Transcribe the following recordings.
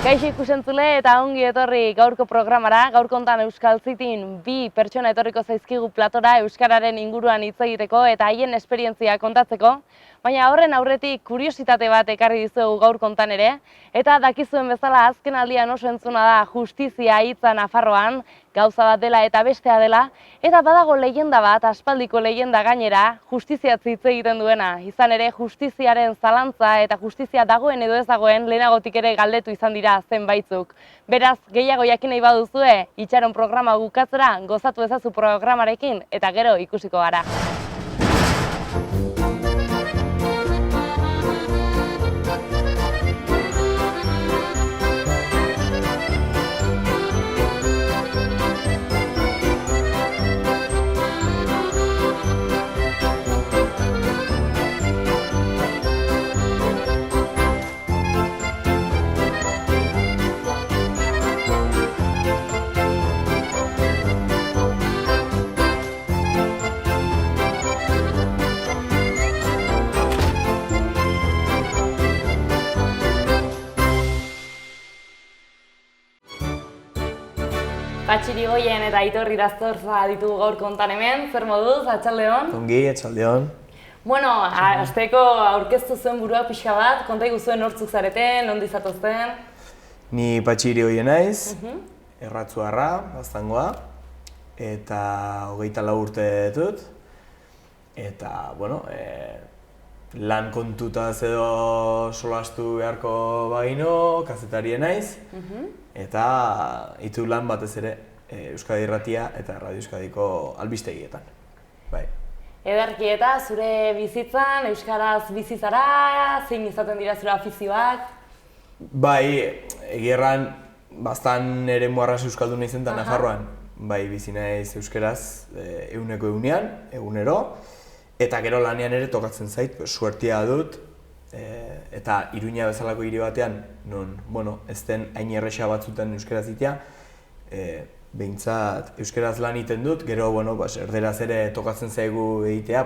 Kaixo ikusentzule eta ongi etorri gaurko programara. Gaurko hontan Euskal Zitin bi pertsona etorriko zaizkigu platora euskararen inguruan hitz egiteko eta haien esperientzia kontatzeko. Baina horren aurretik kuriositate bat ekarri dizuegu gaurko hontan ere, eta dakizuen bezala azken aldian oso entzuna da justizia hitza Nafarroan, gauza bat dela eta bestea dela, eta badago leyenda bat, aspaldiko leyenda gainera, justiziatzi hitz egiten duena. Izan ere, justiziaren zalantza eta justizia dagoen edo ez dagoen lehenagotik ere galdetu izan dira zenbaitzuk. Beraz, gehiago jakin nahi baduzue, itxaron programa bukatzera, gozatu ezazu programarekin eta gero ikusiko gara. Patxi Irigoyen eta Aitor Irastorza ditugu gaurko hontan hemen, zer moduz, atxaldeon? Ongi, atxaldeon. Bueno, hasteko aurkeztu zuen burua pixka bat, konta iguzuen nortzuk zareten, nondi zatozten? Ni Patxi Irigoyen naiz, Erratzuarra, Baztangoa, eta 24 urte dut. Eta, bueno, lan kontutaz edo solastu beharko bagino, kazetarien naiz. Eta itu lan batez ere Euskadi Irratia eta Radio Euskadiko albistegietan. Bai. Ederki eta zure bizitzan, euskaraz bizi zara, zein izaten dira zure afizioak? Bai, egierran bastan eremu arras euskaldun naizen da Nafarroan. Bai, bizi naiz euskaraz eguneko egunean, egunero. Eta gero lanean ere tokatzen zait, suertia dut. Eta Iruña bezalako hiri batean, non, bueno, ez den hain erresa batzuten euskaraz itea, behintzat euskaraz lan egiten dut, gero, bueno, erderaz ere tokatzen zaigu egitea,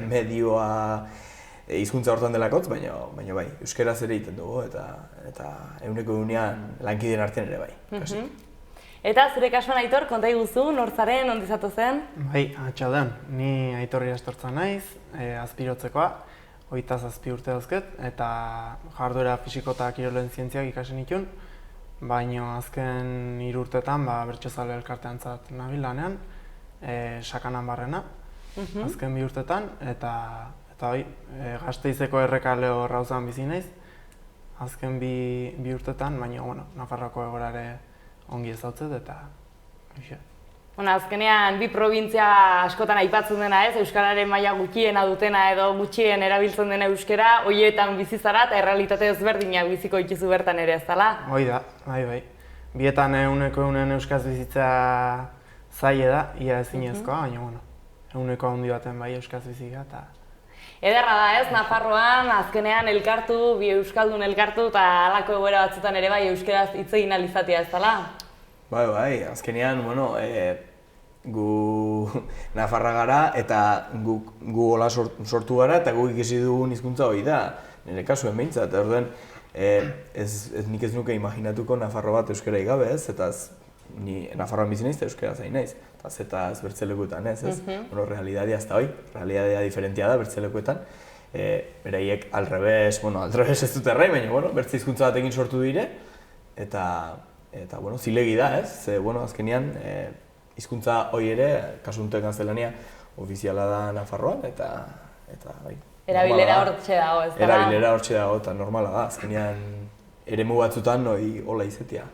medioa hizkuntza hortan delakotz, baina bai, euskaraz ere egiten dugu, eta eguneko egunean lankideen artean ere bai. Eta zure kasuan Aitor, konta iguzu, nortzaren, nondi zatozen? Bai, atxaldeon, ni Aitor Irastorza naiz, azpirotzekoa. 27 urte dauzket, eta jarduera fisiko eta kirolen zientziak ikasen itun, baina azken 3 urtetan bertsozale elkarteantzat nabil lanean, Sakanan barrena, azken 2 urtetan, eta Gasteizeko Errekaleo Rauzan bizi naiz, azken 2 urtetan, baina Nafarroako egorare ongi ezautzet, eta azkenean bi probintzia askotan aipatzen dena ez, euskararen maila gutxiena dutena edo gutxien erabiltzen dena euskara, horietan bizi zara eta errealitate ezberdinak biziko dituzu bertan ere ez dela? Hoi da, bai. Bietan eguneko euskaz bizitza zaila da, ia ezinezkoa, baina eguneko handi baten bai euskaz bizitzea eta... Ederra da ez, Nafarroan azkenean elkartu, bi euskaldun elkartu eta halako egoera batzutan ere bai euskaraz hitz egin ahal izatea ez dela? Bai, azkenean, gu Nafarra gara eta gu hola sortu gara eta gu ikisi dugun hizkuntza hori da, nire kasuen behintzat. Orduen, nik ez nuke imaginatuko Nafarro bat euskara gabe ez, eta ni Nafarroan bizi naiz eta euskara zain naiz. Eta ez bertzelekuetan ez. Realitatea ez da hoi, realitatea diferentia da bertzelekuetan. Beraiek aldrebes ez dut errai, baina bertze hizkuntza batekin sortu dire. Eta zilegi da ez, azkenean hizkuntza hori ere, kasu honetan gaztelania, ofiziala da Nafarroan, eta bai. Erabilera hortxe dago, ez dara? Erabilera hortxe dago, eta normala da, azkenean eremu batzutan hola izetia.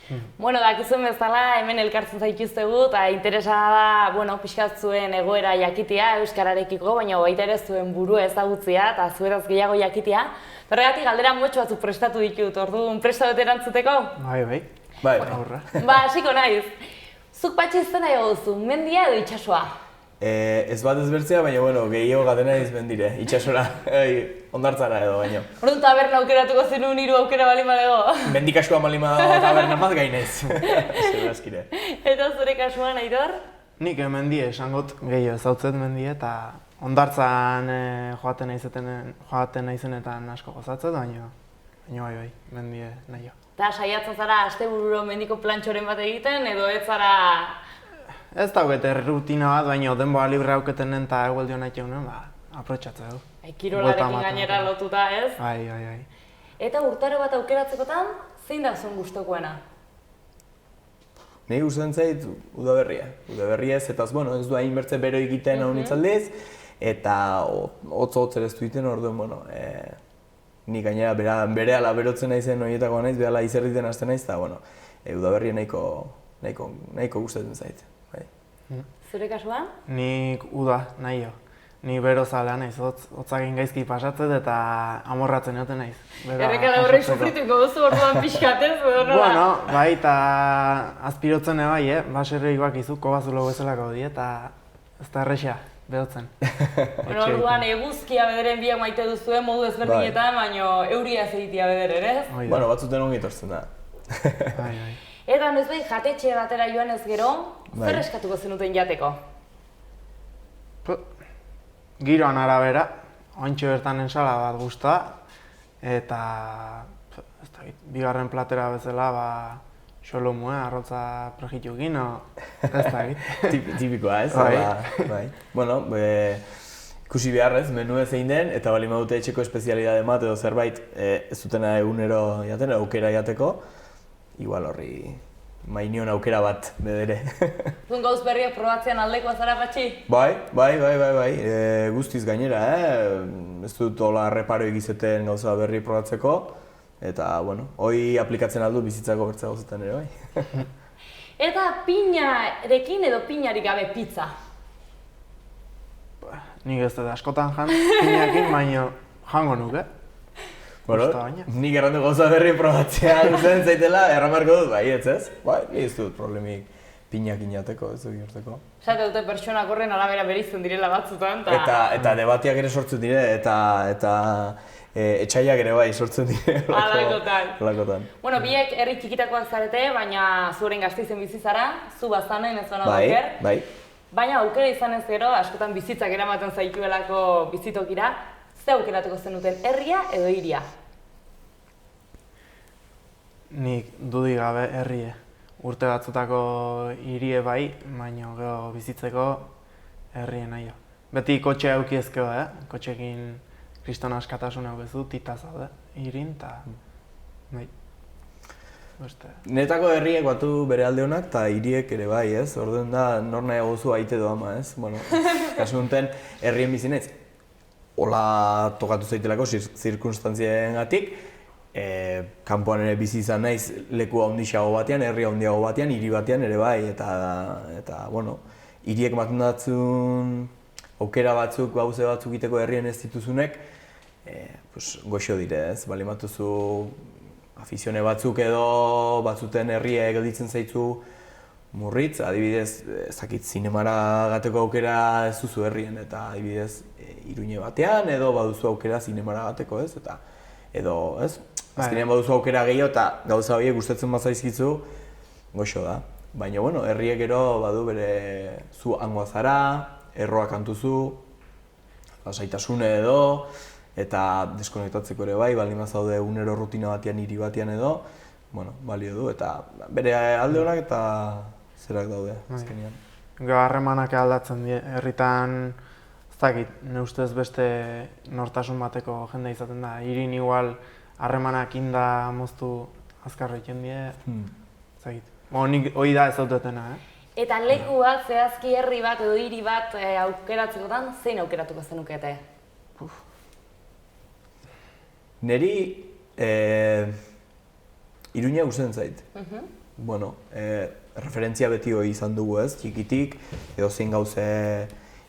Dakizuen bezala, hemen elkartzen zaituztegu, eta interesa da, pixkat zuen egoera jakitea euskararekiko, baina baita ere zuen burua ezagutzea, eta zuetaz gehiago jakitea. Horregatik galdera motxo batzuk prestatu ditut, orduan prestatu erantzuteko? Bai. Hasiko naiz. Zuk Patxi izan nahi duzu, mendia edo itxasoa? Ez bat ezbertzea, baina gehiago gaten naiz mendire, itxasora, hondartzara edo baino. Orduan taberna aukeratuko zenun 3 aukera balima dago? Mendik askoa balima dago taberna bat gainez. Eta zure kasuan, Aitor? Nik mendie esangot gehiago ezautzet mendie eta hondartzan joaten naizenetan asko gozatzet, baina baina bai, mendie nahi. Eta saiatzen zara astebururo mendiko plantxoren bat egiten, edo ez zara... Ez daukete rutina bat, baina denboa libre hauketenen eta egueldio nahi txeunen, aprotxatzea du. Kirolarekin gainera lotuta, ez? Bai. Eta urtaro bat aukeratzekotan, zein da zuen gustokoena? Nei gustatzen zait udaberria. Udaberria ez, eta ez du hain bertze bero egiten hau nitzaldiz, eta hotz ere ez du egiten, orduan, ni gainera berehala berotzen naizen horietako naiz, berehala izerditen hasten naiz, eta udaberria nahiko gustatzen zait. Zure kasuan? Nik uda nahi. Ni bero zalea naiz, hotzagin gaizki pasatzen eta amorratzen egoten naiz. Errekada horrek sufrituko duzu orduan pixkatez, edo nola? Bueno, bai, eta azpirotzen bai, baserreikoak izu, kobazulo bezalako di, eta ez da erresa, behotzen. Orduan eguzkia bederen biak maite duzuen modu ezberdinetan, baina euria zeitia beder ere, ez? Bueno, batzuten ongi etortzen da. Bai. Eta noizbait jatetxe batera joan ez gero, zer eskatuko zenuten jateko? Giroan arabera, ointxe bertan ensala bat guztua, eta bigarren platera bezala, xolomue, arrotza prejitukin, ez da egit. Tipikoa ez? Bai. Bueno, ikusi beharrez, menu zein den, eta bali madute etxeko espezialidade bat edo zerbait ez dutena egunero jaten, aukera jateko, igual horri mainion aukera bat bedere. Zuen gauz berriak probatzean aldekoa zara patxi? Bai, guztiz gainera, ez dut hola reparo egizeten gauza berri probatzeko, eta, hoi aplikatzen aldu bizitzako bertza gauzetan ere, bai. Eta pinarekin edo pinarik gabe pizza? Nik ez dut askotan pinakin, baina jango nuke. Nik errandu gauza berri probatzea gustatzen zaitela, erramarko dut, bai, ez? Bai, ez dut problemik pinakin jateko, ez dut gerteko. Zate dute pertsonak horren arabera berizten direla batzutan, eta debatiak ere sortzen dire, eta etxaiak ere bai sortzen dire. Halakotan. Bueno, biek herri txikitakoak zarete, baina zuren Gasteizen bizi zara, zu bazanen ez bana baker. Bai. Baina aukera izan ez gero, askotan bizitzak eramaten zaituelako bizitokira, ze aukeratuko zenuten, herria edo hiria? Nik dudik gabe herrie. Urte batzutako hirie bai, baina gero bizitzeko herrie nahi. Beti kotxe auki ezkeo, kotxekin kriston askatasun aukezu, tita zaude, hirin, eta bai. Netako herriek batu bere alde honak, eta hiriek ere bai, ez? Orduan da, nor nahiago zu aite edo ama, ez? Kasu honetan, herrien bizi naiz, hola tokatu zaitelako zirkunstantziengatik, kanpoan ere bizi izan naiz leku handiago batean, herri handiago batean, hiri batean ere bai, eta hiriek ematen datzun aukera batzuk, gauze batzuk egiteko herrien ez dituzunek, goxo dire, ez? Bali matuzu afizione batzuk edo batzuten herriek gelditzen zaitzu murritz, adibidez, ezakit zinemara gateko aukera ez duzu herrien, eta adibidez Iruñe batean edo baduzu aukera zinemara gateko, ez? Edo, ez? Azkenean baduzu aukera gehiago eta gauza horiek gustatzen bazaizkizu, goxo da. Baina, herriek gero badu bere zu hangoa zara, erroa kantuzu, lasaitasune edo, eta deskonektatzeko ere bai, baldin bazaude egunero rutina batean, hiri batean edo, balio du, eta bere alde honak eta zerak daude, azkenean. Harremanak aldatzen die, herritan, ez dakit, ne ustez beste nortasun bateko jende izaten da. Hirin igual harremanak inda moztu azkarra egiten die, ez dakit. Nik hori da ez dutena, Eta leku bat, zehazki herri bat edo hiri bat aukeratzekotan, zein aukeratuko zenukete? Neri Iruña gustatzen zait. Referentzia beti hori izan dugu ez, txikitik, edo zein gauze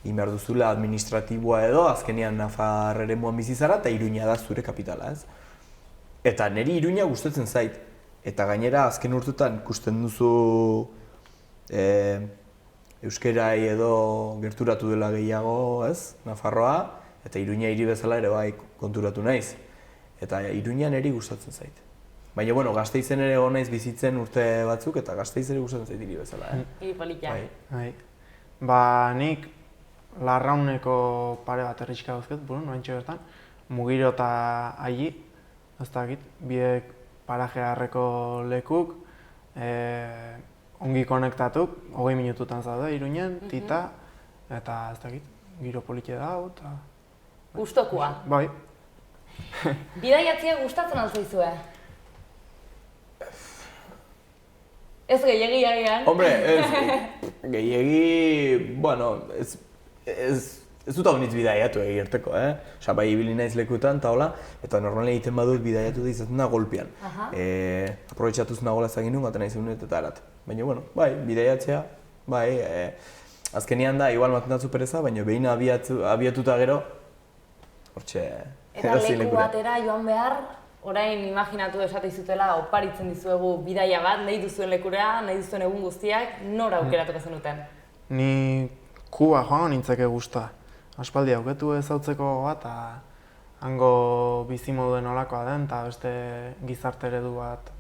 egin behar duzula administratiboa edo, azkenean Nafar eremuan bizi zara eta Iruña da zure kapitala ez. Eta niri Iruña gustatzen zait. Eta gainera azken urtetan ikusten duzu euskerai edo gerturatu dela gehiago ez, Nafarroa, eta Iruña hiri bezala ere bai konturatu naiz. Eta Iruña niri gustatzen zait. Baina, Gasteizen ere egon naiz bizitzen urte batzuk, eta Gasteiz ere gustatzen zait hiri bezala. Hiri polita. Nik Larrauneko pare bat erritxika dauzket, noentxe bertan, Mugiro eta Aili, ez dakit, biek paraje harreko lekuk, ongi konektatuk, 20 minututan zaude Iruñen, tita, eta ez dakit, giro politia dago, eta... Gustokoa. Bai. Bidaiatzea gustatzen altzaizue? Ez gehiegi agian. Hombre, gehiegi, bueno, ez dut hau nitz bidaiatu egirteko, Osa, bai ibili naiz lekuetan, eta hola, eta normalen egiten badut bidaiatu da izaten da golpean. Aprobetxatuz nagola ezagin nun, gaten nahi zeunet eta erat. Baina, bueno, bai, bidaiatzea, bai, azkenean da, igual maten datzu pereza, baina behin abiatuta gero, hortxe, eta leku batera joan behar, orain imaginatu esate izutela, oparitzen dizuegu bidaia bat, nahi duzuen lekura, nahi duzuen egun guztiak, nora aukeratuko zenuten? Ni Kuba joango nintzeke gusta. Aspaldi auketu ezautzeko bat, eta hango bizimoduen olakoa den, eta beste gizarte eredu bat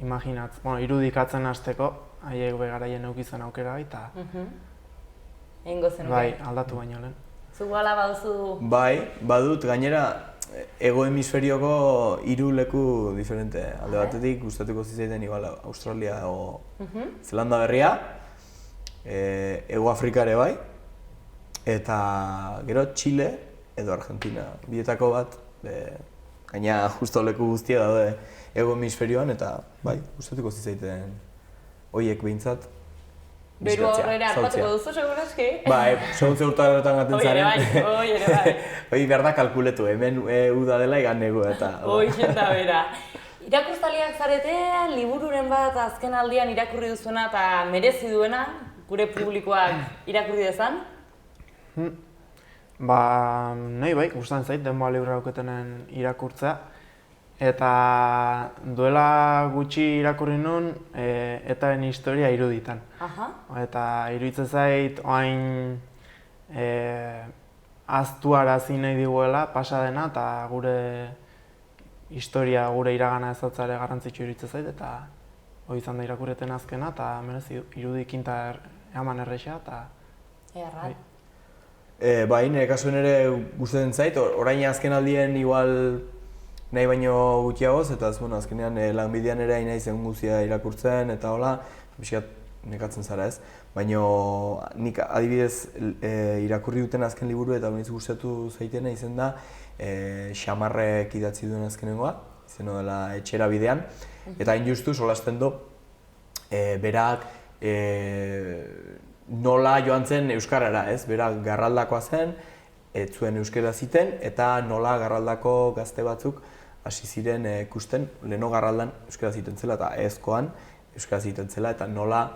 irudikatzen hasteko, haiek begaraien eukizuen aukera eta Egingo zenuke? bai, aldatu baino lehen. Zu gala baduzu... Bai, badut, gainera, hego hemisferioko 3 leku diferente. Alde batetik, gustatuko zizaiten igual Australia o Zelanda Berria, Hego Afrika ere bai, eta gero Txile edo Argentina. Bietako bat, gaina justo leku guztia daude hego hemisferioan, eta bai, gustatuko zizaiten horiek behintzat. Beru aurrera hartatuko duzu, segurazki? Bai, seguntze urtaretan gaten zaren. Hoi ere bai. Hoi behar da kalkuletu, hemen uda dela igan nego eta... Hoi xenta bera. Irakurtzaleak zarete, libururen bat azken aldian irakurri duzuena eta merezi duena, gure publikoak irakurri dezan? Ba, nahi bai, gustatzen zait, denboa libra dauketenen irakurtzea. Eta duela gutxi irakurri nun, etaren historia iruditan. Eta iruditzen zait, oain ahaztuarazi nahi diguela, pasa dena, eta gure historia, gure iragana ezautzare garrantzitsu iruditzen zait, eta hori izan da irakurreten azkena, eta merezi irudikin eta eman erresa, eta... Errat. Bai, nire kasuen ere gustatzen zait, orain azken aldien igual nahi baino gutxiagoz, eta azkenean lanbidean ere nahi zen guztia irakurtzen, eta hola, pixkat nekatzen zara ez. Baina nik adibidez irakurri duten azken liburu eta beniz gustatu zaitena izen da Xamarrek idatzi duen azkenengoa, izeno dela Etxera bidean, eta hain justu solasten du berak nola joan zen euskarara, ez? Berak Garraldakoa zen, ez zuen euskara ziten, eta nola Garraldako gazte batzuk hasi ziren ikusten, leheno Garraldan euskara ziten zela eta ezkoan euskara ziten zela, eta nola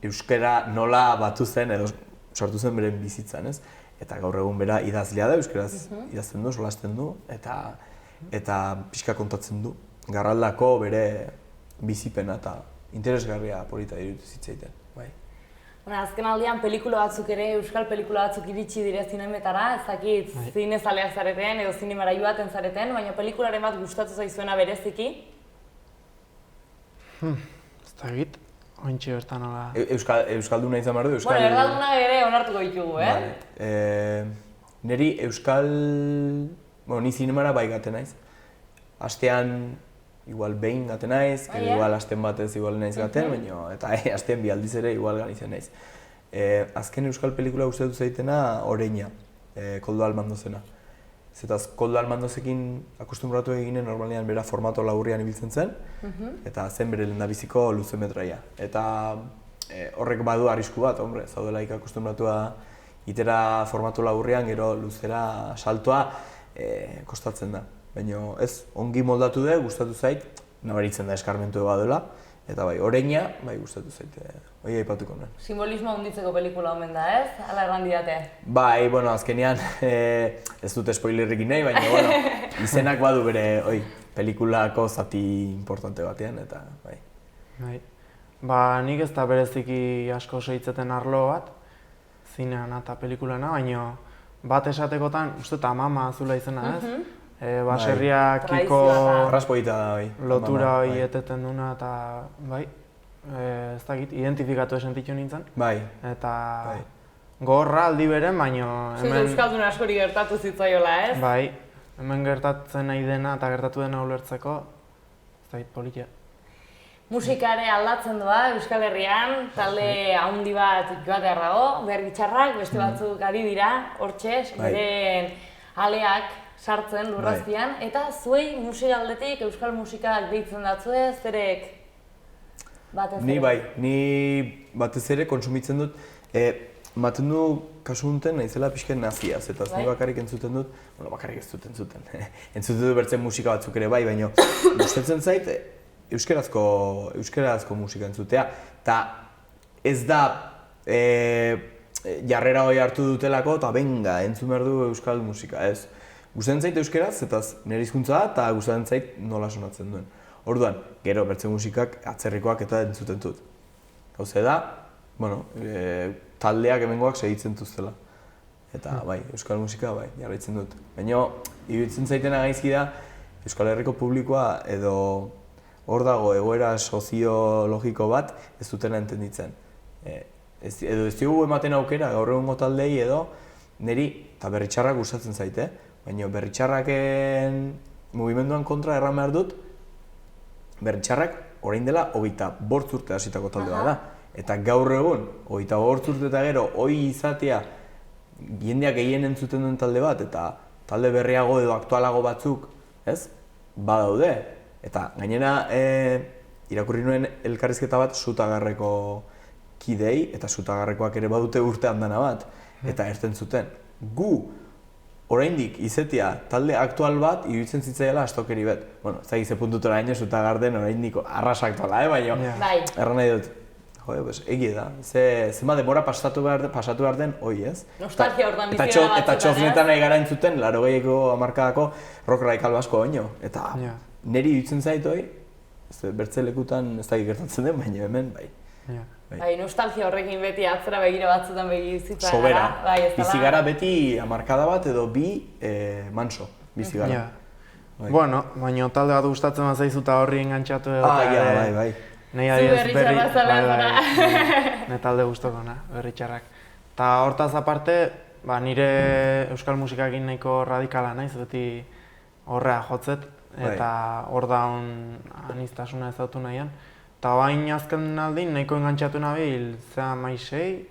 euskara nola batu zen edo sortu zen beren bizitzan, ez? Eta gaur egun bera idazlea da, euskaraz idazten du, solasten du, eta pixka kontatzen du Garraldako bere bizipena eta interesgarria polita iruditu zitzaiten. Azken aldian pelikula batzuk ere, euskal pelikula batzuk iritsi dire zinemetara, ez dakit zinezaleak zareten edo zinemara joaten zareten, baina pelikularen bat gustatu zaizuena bereziki? Ez dakit, ointxe bertan hola... Euskalduna izan behar du? Bueno, erdalduna ere onartuko ditugu, Neri euskal... Bueno, ni zinemara bai gaten naiz. Astean igual behin gaten naiz, igual asten batez igual naiz gaten, baina eta asten bi aldiz ere igual ganitzen naiz. Azken euskal pelikula gustatu zaitena Oreina, Koldo Almandozena. Zetaz, Koldo Almandozekin akustumbratu eginen normalean bera formato laburrean ibiltzen zen, eta zen bere lehendabiziko luzemetraia. Eta horrek badu arrisku bat, hombre, zaudelaik akustumbratua itera formatu laburrean, gero luzera saltoa kostatzen da. Baina ez, ongi moldatu da, gustatu zait, nabaritzen da eskarmentu badela, eta bai, Oreina, bai gustatu zait, hori aipatuko nuen. Simbolismo handitzeko pelikula omen da, ez? Hala erran didate? Bai, bueno, azkenean ez dute spoilerrekin nahi, baina bueno, izenak badu bere, pelikulako zati importante batean, eta bai. Ba, nik ez da bereziki asko segitzeten arlo bat, zinean eta pelikulana, baina bat esatekotan, uste eta Mama azula izena, ez? Baserriakiko lotura hori eteten duna eta bai, ez dakit, identifikatu esentitu nintzen. Bai. Eta gogorra aldi beren, baina hemen... Zuze euskaldun askori gertatu zitzaiola, ez? Bai, hemen gertatzen nahi dena eta gertatu dena ulertzeko, ez da politia. Musika ere aldatzen doa Euskal Herrian, talde handi bat joatear dago, Berritxarrak, beste batzuk ari dira, hortxe, beren aleak sartzen lurrazpian, eta zuei musika aldetik euskal musikak deitzen datzue, zerek batez ere? Ni bai, ni batez ere kontsumitzen dut, ematen du kasu honetan naizela pixken naziaz, eta ni bakarrik entzuten dut, bakarrik ez dut entzuten, entzuten dut bertzen musika batzuk ere bai, baina gustatzen zait euskarazko musika entzutea, eta ez da jarrera hori hartu dutelako, eta benga, entzun behar du euskal musika, ez. Gustatzen zait euskaraz, eta nire hizkuntza da, eta gustatzen zait nola sonatzen duen. Orduan, gero bertzen musikak atzerrikoak eta entzuten dut. Gauze da, bueno, taldeak hemengoak segitzen duztela. Eta bai, euskal musika bai, jarraitzen dut. Baina, iruditzen zaitena gaizki da, Euskal Herriko publikoa edo hor dago egoera soziologiko bat ez dutena entenditzen. Edo ez diogu ematen aukera gaur egungo taldei edo niri, eta Berritxarrak gustatzen zaite, baina Berritxarraken mugimenduan kontra erran behar dut, Berritxarrak orain dela 25 urte hasitako talde bat da. Eta gaur egun, 25 urte eta gero, hori izatea jendeak gehien entzuten duen talde bat, eta talde berriago edo aktualago batzuk, ez? Badaude. Eta gainera irakurri nuen elkarrizketa bat Sutagarreko kidei, eta Sutagarrekoak ere badute urte andana bat, eta erten zuten. Gu, oraindik izetia talde aktual bat iruditzen zitzaiela astokeri bet. Bueno, ez da gize puntutera hain Sutagarden oraindik arras aktuala, baina erran nahi dut. Egia da, zenba denbora pasatu behar den hoi, ez? Nostalgia ordan bizia batzutan, ez? Eta txosnetan nahi gara entzuten, 80ko hamarkadako rock radikal basko baino. Eta niri iruditzen zait hoi, bertze lekutan ez da gertatzen den, baina hemen bai. Bai, nostalgia horrekin beti atzera begira batzutan begizitza gara. Sobera, bizi gara beti hamarkada bat edo bi manso bizi gara. Bueno, baina talde bat gustatzen bazaizu eta horri engantxatu edo. Bai. Nei adibidez ne talde gustokona, Berritxarrak. Ta hortaz aparte, nire euskal musikakin nahiko radikala naiz, beti horrea jotzet eta hor daun aniztasuna ezautu nahian. Ta bain azken aldin nahiko engantxatu nabil Zea Maisei,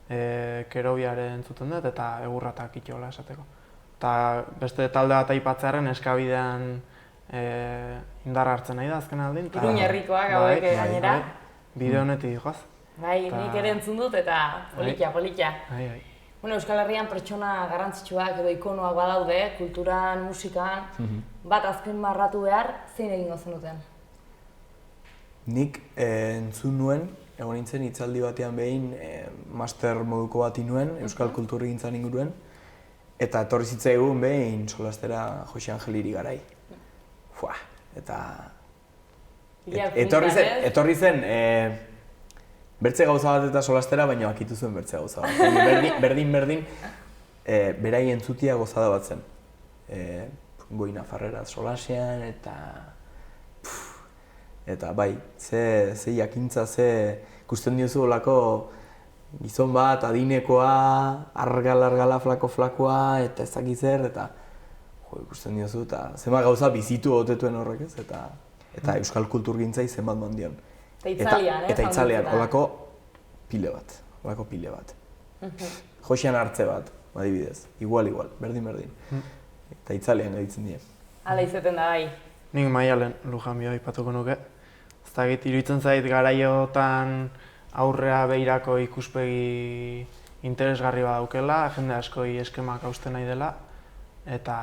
Kerobiare entzuten dut eta Egurratak itxola esateko. Ta beste talde bat aipatzearen eskabidean indar hartzen nahi da azken aldin. Iruñerrikoak hauek gainera. Bideo honetik joaz. Bai, nik ere entzun dut eta politia. Bueno, Euskal Herrian pertsona garrantzitsuak edo ikonoak badaude, kulturan, musikan, bat azken marratu behar, zein egingo zenuten? Nik entzun nuen, egon nintzen hitzaldi batean behin master moduko bat nuen, Euskal Kulturgintzan inguruen, eta etorri zitzaigun behin solastera Jose Angel Irigarai. Eta etorri zen bertze gauza bat eta solastera, baina akitu zuen bertze gauza bat. Berdin, berai entzutia gozada bat zen. Goina Farrera solasean eta bai, ze jakintza, ze ikusten diozu olako gizon bat, adinekoa, argala, flakoa, eta ez dakit zer, eta ikusten diozu, eta zenbat gauza bizitu otetuen horrek ez, eta Euskal Kulturgintzai zenbat mandion. Eta itzalean, holako pile bat. Josean hartze bat, adibidez, igual, berdin. Eta itzalean gaitzen die. Hala izaten da bai. Nik Maialen Lujanbio aipatuko nuke. Ez dakit, iruditzen zait garaiotan aurrea behirako ikuspegi interesgarri bat daukela, jende askoi eskemak hausten nahi dela, eta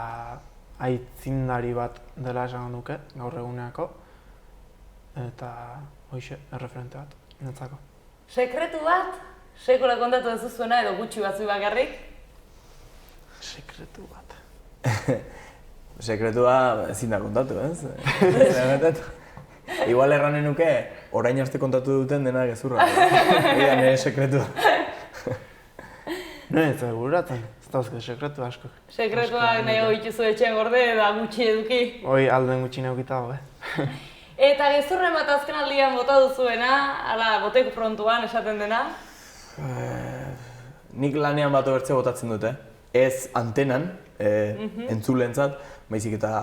aitzindari bat dela esango nuke, gaur eguneako, eta hoxe, erreferente bat, niretzako. Sekretu bat? Sekula kontatu ez duzuena edo gutxi batzu bakarrik? Sekretu bat. Sekretua ezin da kontatu, ez? Igual erranen nuke, orain arte kontatu duten dena gezurra. Egan nire sekretua. Ez eguratzen, ez dauzke sekretu asko. Sekretuak nahiago dituzu etxean gorde eta gutxi eduki. Hoi alden gutxi neukitago, Eta gezurren bat azken aldian bota duzuena, ala boteko frontuan esaten dena? Nik lanean bat bertze botatzen dute. Ez antenan, entzulentzat, baizik eta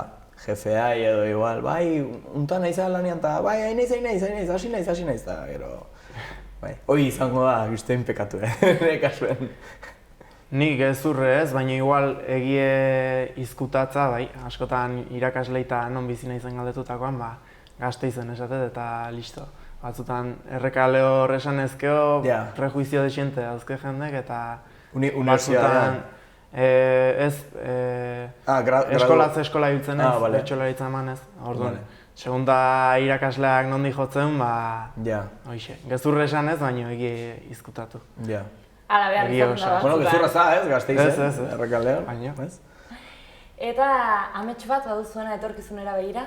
jefea edo igual, bai, untan naiz lanean eta bai, hain naiz, hasi naiz, eta gero, bai, hori izango da, guztien pekatu, nire kasuen. Nik gezurre ez, baina igual egie izkutatza, bai, askotan irakasleita non bizi naizen galdetutakoan, ba, Gasteizen esatet eta listo. Batzutan errekale hor esan ezkeo, prejuizio desiente dauzke jendek eta Universitatean. Eskolaz eskola hiltzen ez, bertsolaritza eman ez. Orduan, segunda irakasleak nondi jotzen, ba, hoxe. Gezurre esan ez, baina egie izkutatu. Hala behar izan da. Bueno, gezurra za ez, Gasteizen, errekalean. Eta amets bat baduzuena etorkizunera begira?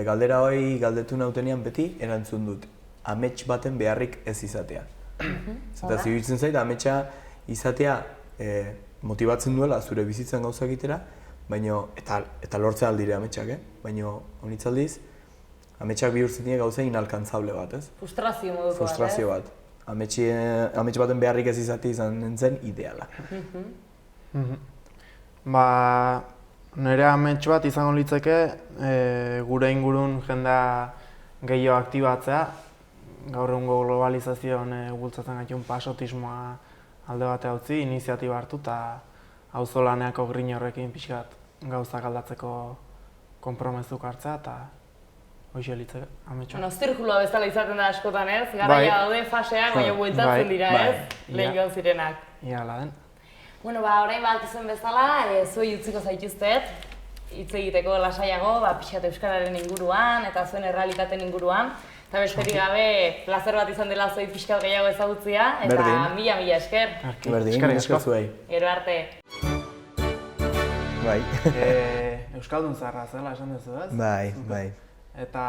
Galdera hori galdetu nautenean beti erantzun dut. Amets baten beharrik ez izatea. Eta zibiltzen zait, ametsa izatea motibatzen duela zure bizitzan gauzak egitera, eta lortzea aldire ametsak, baina honitzaldiz, ametsak bihurtzen dira gauza inalkantzable bat, ez? Frustrazio moduko bat, ez? Frustrazio bat. Amets baten beharrik ez izatea izan nintzen ideala. Ba, nire amets bat izango litzeke gure ingurun jendea gehiago aktibatzea, gaur egungo globalizazioan bultzatzen gaitun pasotismoa alde batea utzi, iniziatiba hartu eta auzolaneako grin horrekin pixkat gauzak aldatzeko konpromezuk hartzea eta hoxe litzeke ametsa. Bueno, zirkuloa bezala izaten da askotan ez, garaia daude faseak, baina bueltatzen dira ez, lehen joan zirenak. Ia, hala den. Bueno, orain balkizuen bezala, zuei utziko zaituztet, hitz egiteko lasaiago, pixkat euskararen inguruan eta zuen errealitateen inguruan. Eta besterik gabe, plazer bat izan dela zuei pixkat gehiago ezagutzea, eta mila esker. Berdin, esker zuei. Gero arte. Bai. Euskaldun zaharra zela esan duzu, ez? Bai. Eta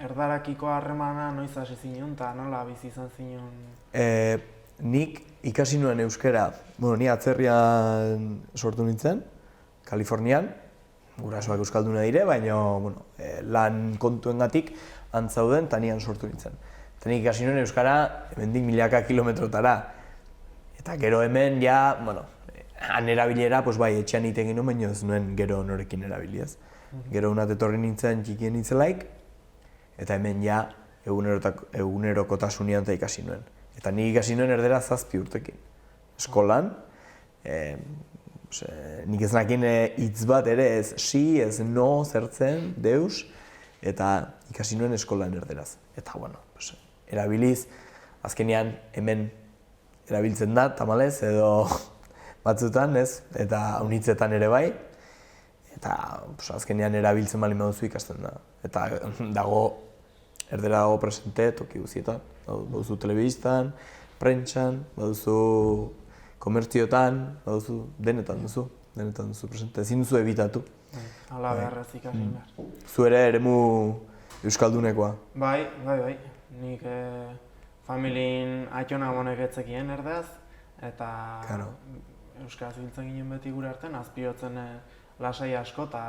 erdarakiko harremana noiz hasi zinun eta nola bizi izan zinun? Nik ikasi nuen euskara, ni atzerrian sortu nintzen, Kalifornian, gurasoak euskalduna dire, baina lan kontuengatik antzauden eta nian sortu nintzen. Eta nik ikasi nuen euskara hemendik milaka kilometrotara. Eta gero hemen, han erabilera, bai, etxean egiten ginen, baina ez nuen gero norekin erabiliaz. Gero unat etorri nintzen txikien nintzelaik, eta hemen egunerokotasunean eta ikasi nuen. Eta nik ikasi nuen erdera 7 urtekin. Eskolan, nik ez nakin hitz bat ere ez si, ez no, zertzen, deus, eta ikasi nuen eskolan erderaz. Eta, erabiliz, azkenean hemen erabiltzen da, tamalez, edo batzutan, ez, eta haunitzetan ere bai, eta azkenean erabiltzen bali maduzu ikasten da. Eta erdera dago presente toki guztietan. Baduzu telebistan, prentsan, baduzu komertziotan, baduzu denetan duzu presente. Ezin duzu ebitatu. Hala beharrez ikasi behar. Zu ere eremu euskaldunekoa. Bai. Nik familien aitona monek etzekien erdaz, eta euskaraz biltzen ginen beti gure artean, azpirotzen lasai asko eta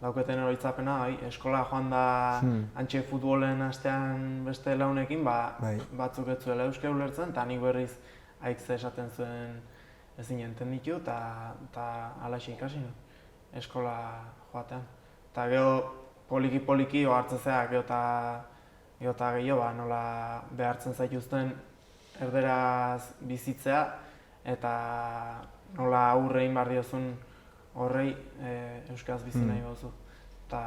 dauketen eroitzapena, eskola joan da antxe futbolen astean beste launekin, batzuk ez zuela euskara ulertzen, eta nik berriz haikze esaten zuen ezin entenditu, eta alaxe ikasi nuen eskola joatean. Eta gero poliki ohartzea gero eta gehiago nola behartzen zaituzten erderaz bizitzea, eta nola aurre egin behar diozun horrei euskaraz bizi nahi gozu. Eta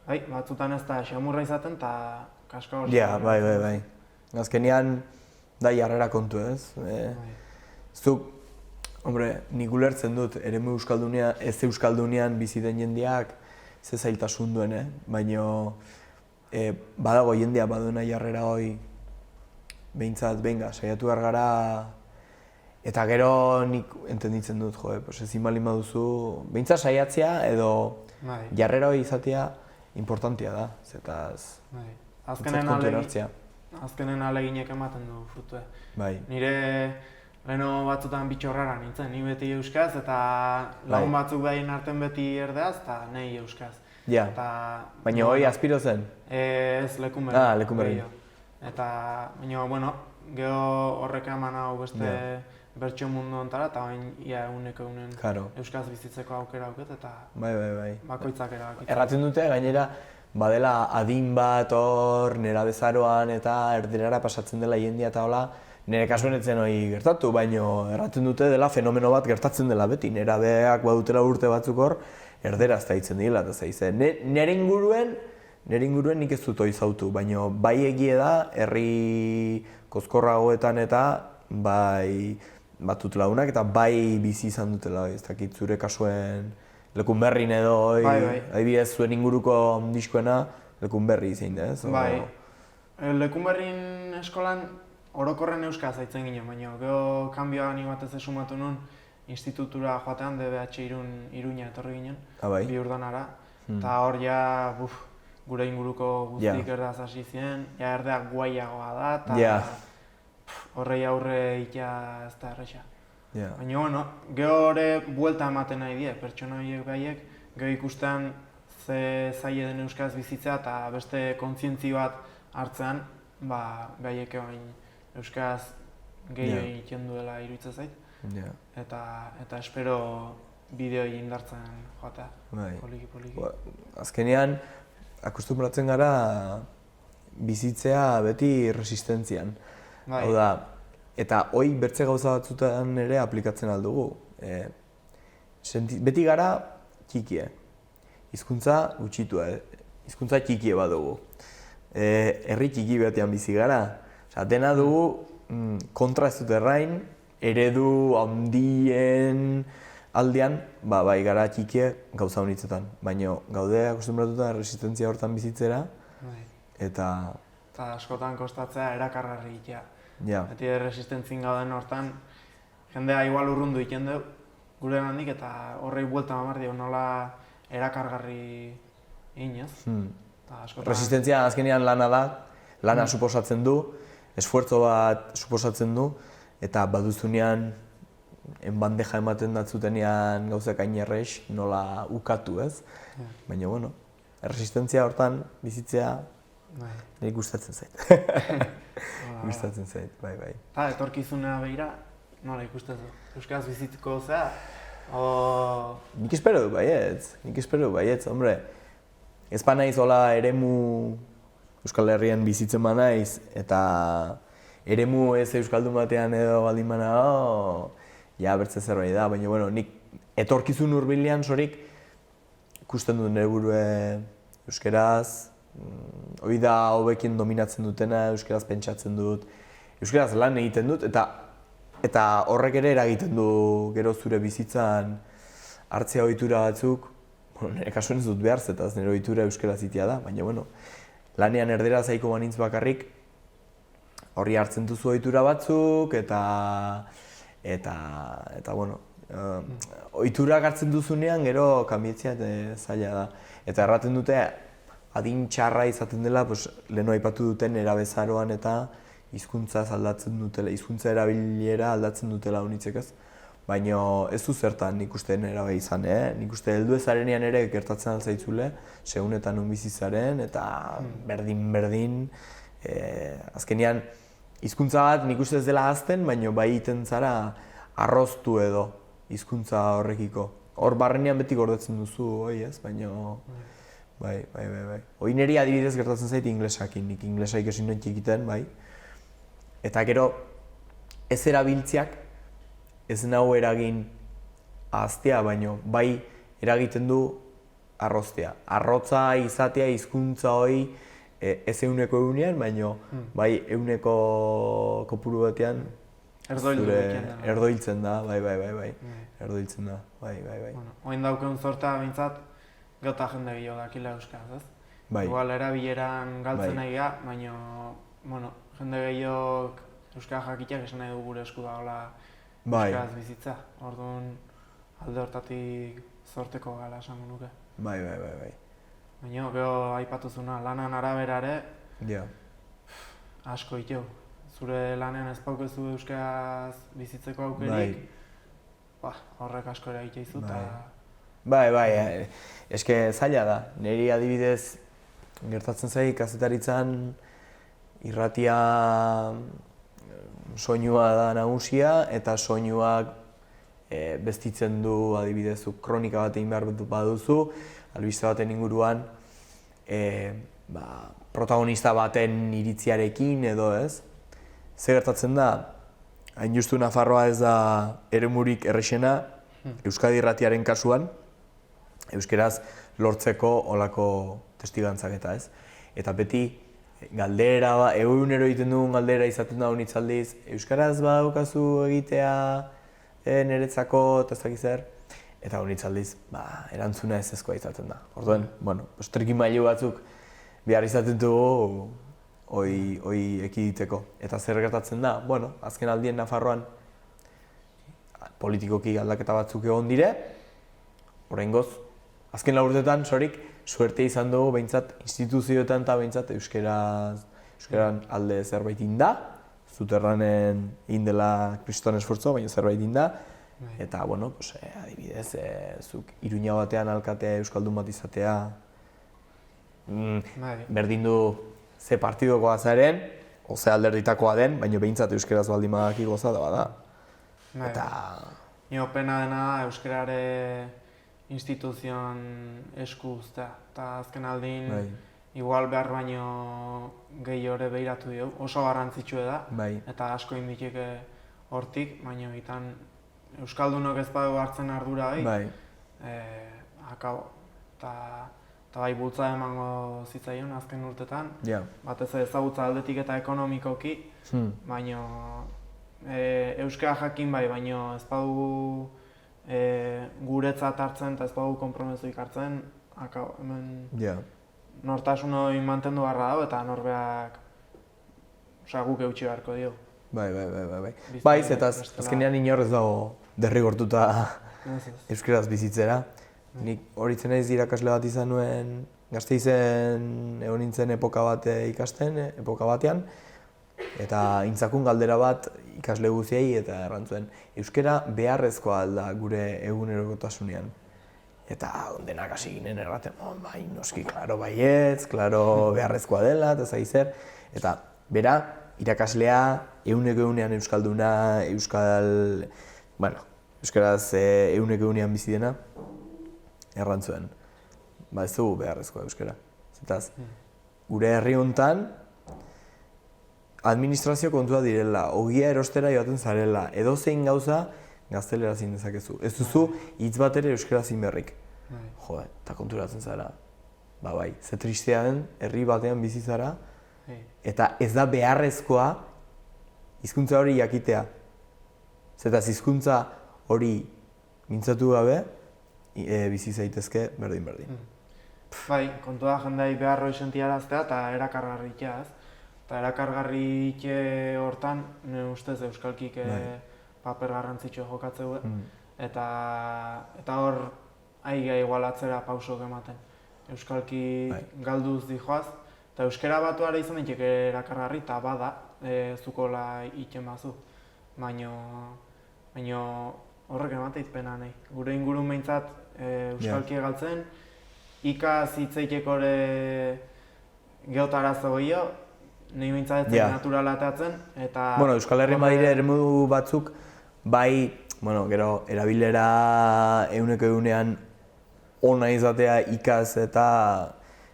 batzutan ez da xamurra izaten eta kaska hori. Bai. Azkenean da jarrera kontu ez. Zuk, nik ulertzen dut eremu ez euskaldunean bizi den jendeak ze zailtasun duen, baina badago jendea baduena jarrera hori behintzat, saiatu behar gara. Eta gero nik entenditzen dut, ezin bali baduzu, behintzat saiatzea edo jarrera hori izatea importantia da, zetaz kontu hartzea. Azkenen aleginek ematen du frutue. Nire leheno batzutan bitxorrara nintzen, ni beti euskaz eta lagun batzuk behin arten beti erdeaz eta nahi euskaz. Baina hori azpiro zen? Ez, lekun berri. Lekun berri. Eta, baina, gero horrek eman hau beste bertso mundu ontara, eta bain ia eguneko egunen Claro. euskaraz bizitzeko aukera auket, eta Bai. bakoitzak erabakitzen. Erraten dute, gainera, badela adin bat hor, nera bezaroan eta erderara pasatzen dela jendia eta hola, nire kasuan etzen hori gertatu, baino erraten dute dela fenomeno bat gertatzen dela beti, nerabeak badutela urte batzuk hor, erderaz daitzen dira, eta zaize. Nire inguruen nik ez dut hori zautu, baino bai egie da, herri kozkorragoetan eta bai batut launak eta bai bizi izan dutela, ez dakit zure kasuen Lekunberrin edo, Bai. adibidez zuen inguruko diskoena Lekunberri zein da, ez? Bai, Lekunberrin eskolan orokorren euskara zaitzen ginen, baina gero kanbioa nik batez esumatu nun institutura joatean, DBH Iruña etorri ginen, Bai. bi urdanara, eta hor ja, gure inguruko guztik erdaz hasi ziren, ja erdeak guaiagoa da, eta horrei aurre itea ez da erresa. Baina, bueno, gero hori buelta ematen nahi die, pertsona horiek baiek, gero ikustean ze zaila den euskaraz bizitzea eta beste kontzientzi bat hartzean, baiek bain euskaraz gehiago egiten duela iruditzen zait. Eta espero bideoi indartzen joatea, poliki. Azkenean, akustumbratzen gara bizitzea beti resistentzian. Hau da, eta hoi bertze gauza batzutan ere aplikatzen aldugu. Beti gara txikie. Hizkuntza gutxitua, hizkuntza txikie badugu. Herri txiki batean bizi gara. Dena dugu kontra ez dut errain, eredu handien aldean, bai gara txikie gauza honitzetan. Baina gaude akostumbratuta resistentzia hortan bizitzera, eta askotan kostatzea erakargarri egitea. Beti resistentzien gauden hortan, jendea igual urrundu egiten du, gure gandik, eta horrei buelta mamar dio nola erakargarri egin, ez? Resistentzia azkenean lana da, lana suposatzen du, esfuerzo bat suposatzen du, eta baduzunean bandeja ematen datzutenean gauzak hain errez, nola ukatu, ez? Baina, bueno, resistentzia hortan bizitzea nire gustatzen zait. Gustatzen zait, bai. Eta etorkizunea behira, nola ikusten zu? Euskaraz bizitziko zea? Nik espero du baietz, hombre. Ez ba naiz hola eremu Euskal Herrian bizitzen ba naiz, eta eremu ez euskaldun batean edo baldin bana, ja bertze zerbait da, baina bueno, nik etorkizun hurbilean sorik ikusten dut nire burue euskaraz, hori da hobekin dominatzen dutena, euskaraz pentsatzen dut, euskaraz lan egiten dut, eta horrek ere eragiten du gero zure bizitzan hartzea ohitura batzuk, nire kasuan ez dut behar zetaz, nire ohitura euskaraz itea da, baina bueno, lanean erderaz zaiko banintz bakarrik, horri hartzen duzu ohitura batzuk, eta bueno, ohiturak hartzen duzunean gero kanbietzea zaila da. Eta erraten dute, adin txarra izaten dela, leheno aipatu duten erabezaroan eta hizkuntza aldatzen dutela, hizkuntza erabilera aldatzen dutela honitzek ez. Baina ez du zertan nik uste erabe izan, nik uste heldu ezarenean ere gertatzen altzaitzule, segunetan non bizizaren eta berdin, azkenean hizkuntza bat nik uste ez dela hazten, baina bai iten zara arroztu edo hizkuntza horrekiko. Hor barrenean beti gordetzen duzu, ez, baina bai. Hoi niri adibidez gertatzen zait inglesakin, nik inglesa ikasi nuen txikiten, bai. Eta gero ez erabiltziak ez nahu eragin ahaztea, baina bai eragiten du arroztea. Arrotza izatea hizkuntza hoi ez eguneko egunean, baina bai eguneko kopuru batean erdoiltzen da, bai. Erdoiltzen da, bai. Oin daukeun zorta bintzat, gota jende gehiago dakila euskaraz, ez? Bai. Igual erabileran galtzen nahi ga, baina, bueno, jende gehiago euskara jakiteak esan nahi du gure esku dagoela euskaraz bizitza. Orduan, alde hortatik zorteko gala esango nuke. Bai. Baina, gero aipatuzuna, lanan araberare, asko iteu. Zure lanean ez paukezu euskaraz bizitzeko aukerik, horrek asko ere egiteizu eta... Bai, eske zaila da. Niri adibidez gertatzen zait kazetaritzan irratia soinua da nagusia eta soinuak bestitzen du adibidez kronika bat egin behar baduzu, albiste baten inguruan protagonista baten iritziarekin edo ez. Zer gertatzen da, hain justu Nafarroa ez da eremurik errexena Euskadi Irratiaren kasuan, euskeraz lortzeko olako testigantzak eta ez. Eta beti galdera, egunero egiten dugun galdera izaten da honitz aldiz, euskaraz badaukazu egitea niretzako eta ez dakit zer, eta honitz aldiz erantzuna ezezkoa izaten da. Orduan, trikimailu batzuk behar izaten dugu hoi ekiditeko. Eta zer gertatzen da, azken aldien Nafarroan politikoki aldaketa batzuk egon dire, oraingoz, azken 4 urteetan, suerte izan dugu behintzat instituzioetan eta behintzat euskaran alde zerbait inda, zuterranen indela kriston esfortzo, baina zerbait inda, eta, adibidez, zuk Iruña batean alkatea euskaldun bat izatea, berdin du ze partidokoa zaren, o ze alderditakoa den, baina behintzat euskaraz baldin badaki gozada bada. Eta... Nio pena dena euskarare instituzioan esku uztea, eta azken aldin igual behar baino gehiore behiratu dugu, oso garrantzitsua da, eta asko indikeke hortik, baina bitan euskaldunok ez badu hartzen ardura akabo. Eta bai bultza emango zitzaion azken urtetan, batez ezagutza aldetik eta ekonomikoki, baina euskara jakin baina ez badugu guretzat hartzen eta ez badugu konpromezuik hartzen, hemen nortasun hori mantendu beharra dago eta norbeak guk eutxi beharko dio. Bai, eta azkenean inor ez dago derrigortuta euskaraz bizitzera. Nik horitzen naiz irakasle bat izan nuen, Gasteizen egon nintzen epoka bat ikasten, epoka batean, eta intzakun galdera bat ikasle guziei eta errantzuen euskara beharrezkoa alda gure egunerokotasunean. Eta denak hasi ginen erraten, bai, noski, klaro baietz, klaro beharrezkoa dela, eta zai zer. Eta bera, irakaslea, egunean euskalduna, euskaraz egunean bizi dena, errantzuen, ez dugu beharrezkoa euskara. Zetaz, gure herri honetan, administrazio kontua direla, ogia erostera joaten zarela, edozein gauza gaztelera zin dezakezu. Ez duzu hitz bat ere euskara zin berrik. Jode, eta konturatzen zara, ze tristea den, herri batean bizi zara, eta ez da beharrezkoa hizkuntza hori jakitea. Zetaz, hizkuntza hori mintzatu gabe, bizi zaitezke berdin. Bai, kontua jendai behar hori sentiaraztea eta erakargarritea, ez? Eta erakargarritxe hortan, nire ustez euskalkik paper garrantzitsua jokatzeu, eta hor aiga igualatzera pausok ematen. Euskalki galduz dijoaz, eta euskara batuara izan daiteke erakargarri eta bada zukola iten bazu. Baina horrek emateit pena nahi. Gure ingurun behintzat euskalki egaltzen, ikaz hitzeiteko geotarazo gehiago, nahi behintzat ez naturala atatzen, eta... Euskal Herrian badire eremu batzuk, gero, erabilera egunean ona izatea ikaz eta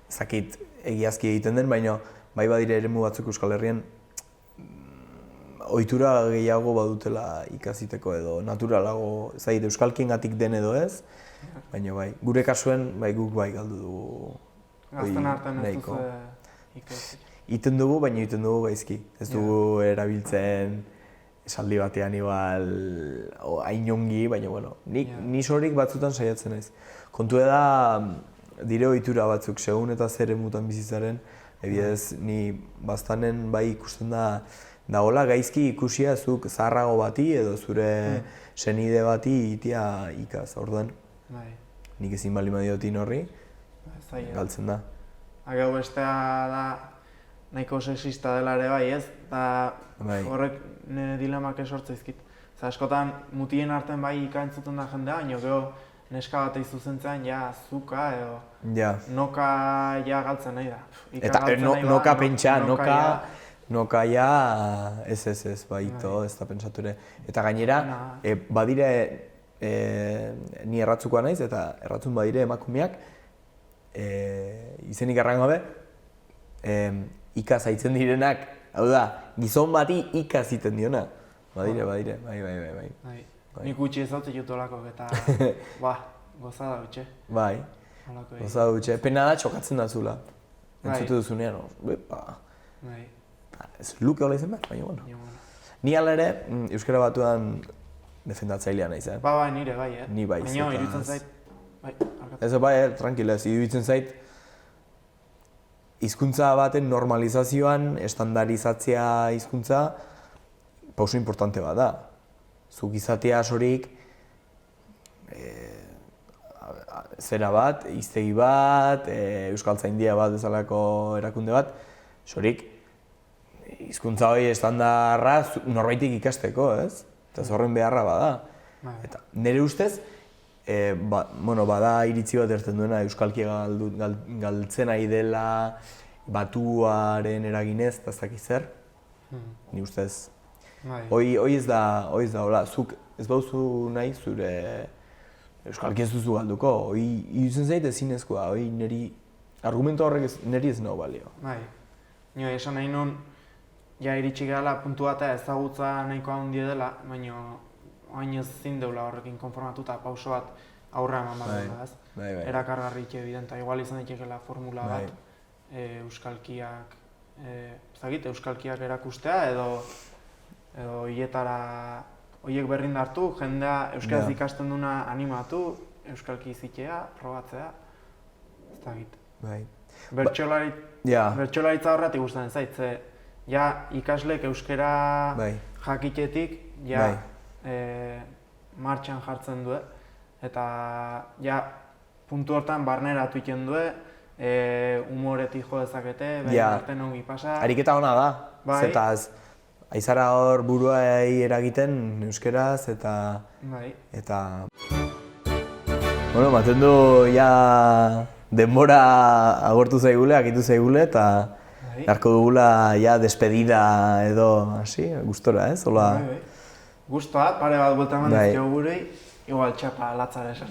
ezakit egiazki egiten den, baina bai badire eremu batzuk Euskal Herrian ohitura gehiago badutela ikasiteko edo naturalago, ezagit euskalkiengatik den edo ez, baina gure kasuen guk galdu dugu. Gazten artean ez duzu ikasi. Iten dugu, baina iten dugu gaizki. Ez dugu erabiltzen esaldi batean igual hain ongi, baina ni sorik batzutan saiatzen naiz. Kontu da dire ohitura batzuk, segun eta zer emutan bizitzaren, ebidez ni baztanen ikusten da hola gaizki ikusia zuk zaharrago bati edo zure senide bati itia ikaz, orduan. Nik ezin bali madiotin horri, galtzen da. Gero bestea da nahiko sexista dela ere ez? Horrek nire dilemak esortza izkit. Askotan mutien artean ikaintzuten da jendea, baina gero neska bat zuzentzen zuka edo noka galtzen nahi da. Eta noka pentsa, noka Nokaia, ez, baito, ez da pentsatu ere. Eta gainera, badire, ni erratzukoa naiz, eta erratzun badire emakumeak, izenik erran gabe, ikaz aitzen direnak, hau da, gizon bati ikaz iten diona. Badire, bai. Nik gutxi ez daute jutolako eta, gozada dutxe. Bai, gozada dutxe. Pena da txokatzen da zula. Entzute duzunean, ez luke hola izan behar, baina bueno. Ni ala ere, Euskara Batuan defendatzailea naiz, Bai, nire bai, Ni bai, baina iruditzen zait, ez bai, tranquila, iruditzen zait, hizkuntza baten normalizazioan, estandarizatzea hizkuntza, pauso importante bat da. Zuk izatea sorik, zera bat, hiztegi bat, euskaltzaindia bat bezalako erakunde bat, sorik, hizkuntza hori estandarra norbaitik ikasteko, ez? Eta horren beharra bada. Eta nire ustez, bada iritzi bat erten duena euskalkia galtzen ari dela, batuaren eraginez, eta ez dakiz zer. Ni ustez, hoi ez da hola, zuk ez bauzu nahi zure euskalki ez duzu galduko, hoi iruditzen zait ezinezkoa, hoi niri argumento horrek niri ez nago balio. Nio, esan nahi nun, ja iritsi gehala puntu bat ezagutza nahiko handia dela, baina oain ez zindeula horrekin konformatuta pauso bat aurra eman bat ez? Erakargarrik evidenta, igual izan daitekeela formula bat, euskalkiak, euskalkiak erakustea edo hietara horiek berrindartu, jendea euskaraz ikasten duna animatu, euskalki izitea, probatzea, ez dakit. Bertsolaritza horretik gustatzen zait, ja ikaslek euskara jakitetik ja martxan jartzen du, eta ja puntu hortan barneratu iten du, humoretik jo dezakete, behin arten ongi pasa. Ariketa hona da, zetaz, aizara hor buruai eragiten euskeraz eta... Bueno, maten du ja denbora agortu zaigule, akitu zaigule, eta beharko dugula ja despedida edo, hasi, gustora, ez? Gustoa, pare bat buelta eman dizkio burui, igual txapa latzara esan.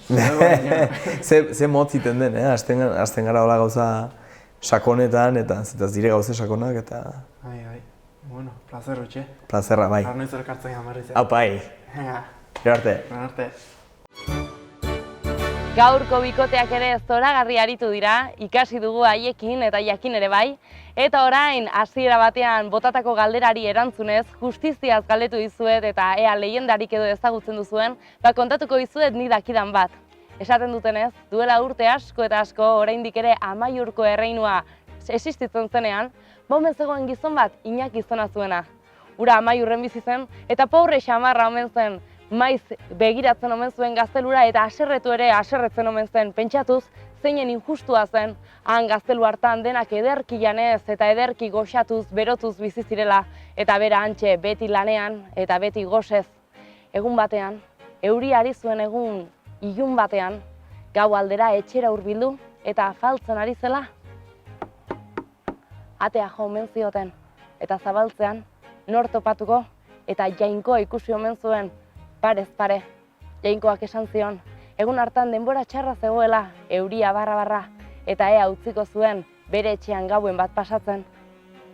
Ze motz iten den, azten gara hola gauza sakonetan, eta zetaz dire gauze sakonak, eta... Bueno, placer utxe. Plazerra, bai. Arnoiz elkartzen gamarriz. Aupai. Gero arte. Gaurko bikoteak ere zoragarri aritu dira, ikasi dugu haiekin eta jakin ere bai, eta orain hasiera batean botatako galderari erantzunez, justiziaz galdetu dizuet eta ea lehendarik edo ezagutzen duzuen, kontatuko dizuet ni dakidan bat. Esaten dutenez, duela urte asko eta asko, oraindik ere Amaiurko erreinua existitzen zenean, omen zegoen gizon bat Iñaki izena zuena. Ura Amaiurren bizi zen eta pobre xamarra omen zen, maiz begiratzen omen zuen gaztelura eta haserretu ere haserretzen omen zen, pentsatuz zeinen injustua zen, han gaztelu hartan denak ederki janez eta ederki goxatuz, berotuz bizi zirela, eta bera hantxe beti lanean eta beti gozez. Egun batean, euria ari zuen egun ilun batean, gau aldera etxera hurbildu eta afaltzen ari zela, atea jo omen zioten, eta zabaltzean nor topatuko eta Jainkoa ikusi omen zuen parez pare. Jainkoak esan zion, egun hartan denbora txarra zegoela, euria barra, eta ea utziko zuen bere etxean gauen bat pasatzen.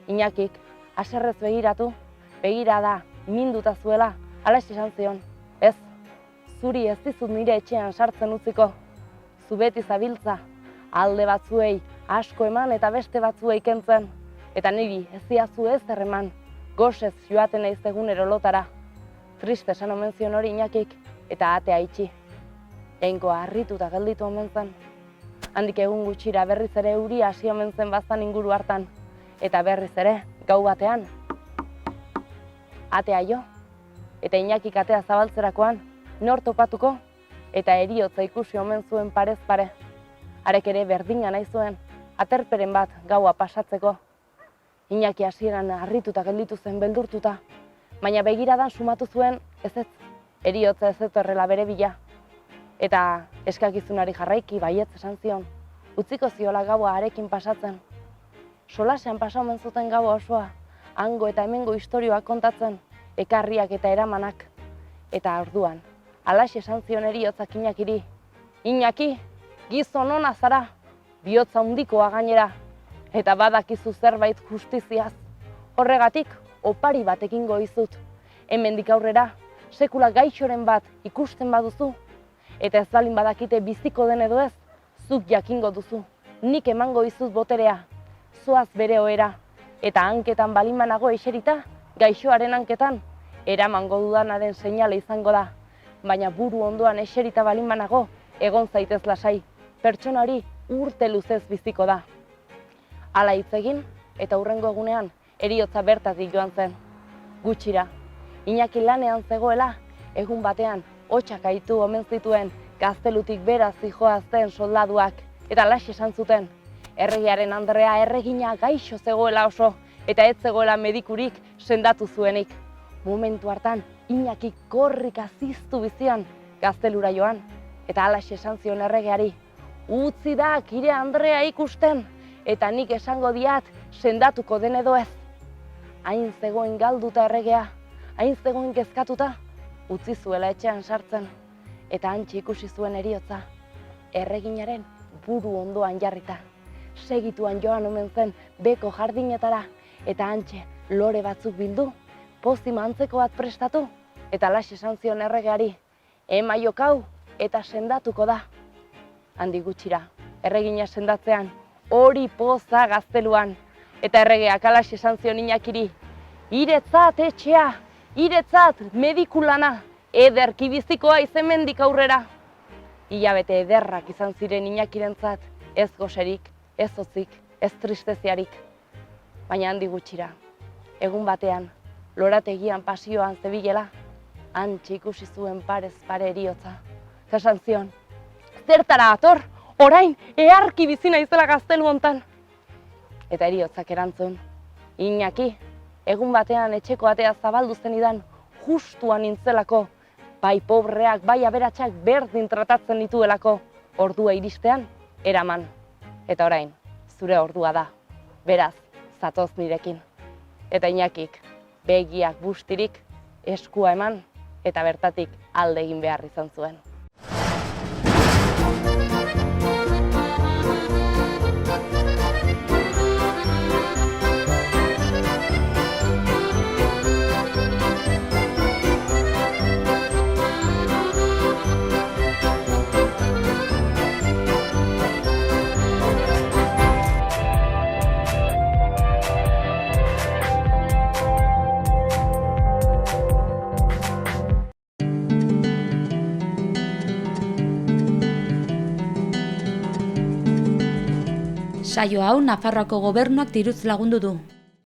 Iñakik, haserrez begira da, minduta zuela, alaxe esan zion, ez, zuri ez dizut nire etxean sartzen utziko, zu beti zabiltza, alde batzuei asko eman eta beste batzuei kentzen, eta niri ez diazu ez eman, gozez joaten naiz egunero lotara. Triste esan omen zion hori Iñakik, eta atea itxi. Jainkoa harrituta gelditu omen zen. Handik egun gutxira berriz ere euria hasi omen zen baztan inguru hartan, eta berriz ere gau batean atea jo, eta Iñakik atea zabaltzerakoan nor topatuko, eta heriotza ikusi omen zuen parez pare. Harek ere berdina nahi zuen, aterperen bat gaua pasatzeko. Iñaki hasieran harrituta gelditu zen beldurtuta, baina begiradan sumatu zuen ezetz, heriotza ez etorrela bere bila. Eta eskakizunari jarraiki baietz esan zion, utziko ziola gaua harekin pasatzen. Solasean pasa omen zuten gaua osoa, hango eta hemengo istorioak kontatzen, ekarriak eta eramanak. Eta orduan, alaxe esan zion heriotzak Iñakiri. Iñaki, gizon ona zara, bihotza handikoa gainera, eta badakizu zerbait justiziaz. Horregatik, opari bat egingo dizut. Hemendik aurrera, sekula gaixoren bat ikusten baduzu, eta ez balin badakite biziko den edo ez, zuk jakingo duzu. Nik emango dizut boterea, zoaz bere ohera, eta hanketan balin banago eserita, gaixoaren hanketan, eramango dudanaren seinale izango da. Baina buru ondoan eserita balin banago, egon zaitez lasai, pertsona hori urte luzez biziko da. Hala hitz egin, eta hurrengo egunean, heriotza bertatik joan zen. Gutxira, Iñaki lanean zegoela, egun batean, hotxak aitu omen zituen gaztelutik beraz zihoazten soldaduak, eta lax esan zuten. Erregearen andrea erregina gaixo zegoela oso, eta ez zegoela medikurik sendatu zuenik. Momentu hartan, Iñaki korrika ziztu bizian gaztelura joan, eta alaxe esan zion erregeari. Utzi da kire andrea ikusten, eta nik esango diat sendatuko den edo ez. Hain zegoen galduta erregea, hain zegoen kezkatuta, utzi zuela etxean sartzen, eta hantxe ikusi zuen heriotza, erreginaren buru ondoan jarrita. Segituan joan omen zen beko jardinetara, eta hantxe lore batzuk bildu, pozima antzeko bat prestatu, eta lax esan zion erregeari, ema jokau eta sendatuko da. Handik gutxira, erregina sendatzean, hori poza gazteluan, eta erregeak alax esan zion Iñakiri, iretzat etxea, iretzat medikulana, ederki bizikoa izemendik aurrera. Hilabete ederrak izan ziren Iñakirentzat, ez goserik, ez hotzik, ez tristeziarik. Baina handik gutxira, egun batean, lorategian pasioan zebilela, hantxe ikusi zuen parez pare heriotza. Esan zion, zertara ator, orain eharki bizi naizela gaztelu hontan. Eta heriotzak erantzun, Iñaki, egun batean etxeko atea zabaldu zenidan, justuan nintzelako, bai pobreak, bai aberatsak berdin tratatzen dituelako, ordua iristean, eraman. Eta orain, zure ordua da, beraz, zatoz nirekin. Eta Iñakik, begiak bustirik, eskua eman, eta bertatik alde egin behar izan zuen. Saio hau Nafarroako Gobernuak diruz lagundu du.